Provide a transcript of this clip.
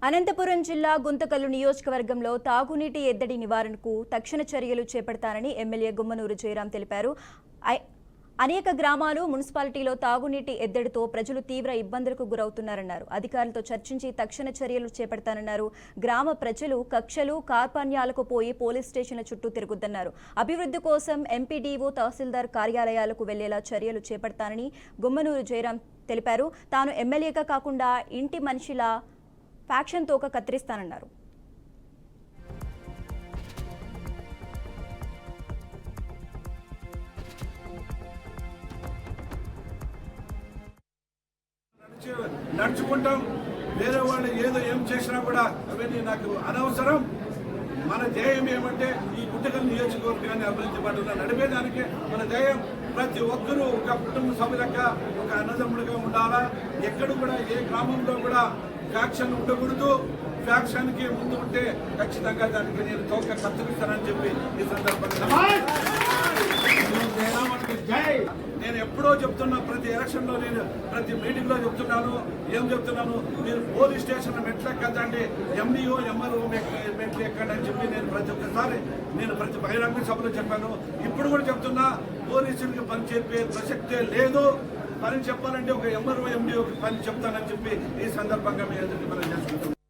అనంతపురం జిల్లా గుంతకల్లు నియోజకవర్గంలో తాగునీటి ఎద్దడి నివారణకు తక్షణ చర్యలు చేపడతానని ఎమ్మెల్యే గుమ్మనూరు జయరాం తెలిపారు. అనేక గ్రామాలు మున్సిపాలిటీలో తాగునీటి ఎద్దడితో ప్రజలు తీవ్ర ఇబ్బందులకు గురవుతున్నారన్నారు. అధికారులతో చర్చించి తక్షణ చర్యలు చేపడతానన్నారు. గ్రామ ప్రజలు కక్షలు కార్పణ్యాలకు పోయి పోలీస్ స్టేషన్ల చుట్టూ తిరుగుతున్నారు. అభివృద్ధి కోసం ఎంపీడీఓ తహసీల్దార్ కార్యాలయాలకు వెళ్లేలా చర్యలు చేపడతానని గుమ్మనూరు జయరాం తెలిపారు. తాను ఎమ్మెల్యేగా కాకుండా ఇంటి మనిషిలా ఫ్యాక్షన్ తోక కత్తిరిస్తానన్నారు. నడుచుకుంటాం. వేరే వాళ్ళు ఏం చేసినా కూడా అవన్నీ నాకు అనవసరం. మన ధ్యేయం ఏమంటే ఈ గుంతకల్లు నియోజకవర్గాన్ని అభివృద్ధి పడుతున్న నడిపేదానికి మన ధ్యేయం ప్రతి ఒక్కరూ ఒక కుటుంబ సభ్యులుగా ఒక అన్నదమ్ములుగా ఉండాలా. ఎక్కడ కూడా ఏ గ్రామంలో కూడా ఫ్యాక్షన్ ఉండకూడదు. ఫ్యాక్షన్కి ముందు ఉంటే ఖచ్చితంగా దానికి నేను తోక కత్తిరిస్తానని చెప్పి ఈ సందర్భంగా నేను ఎప్పుడో చెప్తున్నా. ప్రతి ఎలక్షన్లో నేను ప్రతి మీటింగ్లో చెప్తున్నాను. ఏం చెప్తున్నాను, మీరు పోలీస్ స్టేషన్ మెట్లెక్కదండి, ఎండిఓ ఎంఆర్ఓ మెట్లు ఎక్కండి అని చెప్పి నేను ప్రతి ఒక్కసారి ప్రతి బహిరంగ సభలో చెప్పాను. ఇప్పుడు కూడా చెప్తున్నా, పోలీసులకి పని చెప్పే ప్రసక్తే లేదు. పని చెప్పాలంటే ఒక ఎంఆర్ఓ ఎండిఓకి పని చెప్తానని చెప్పి ఈ సందర్భంగా మీ ఎదుటి మనం చేసుకుంటున్నాం.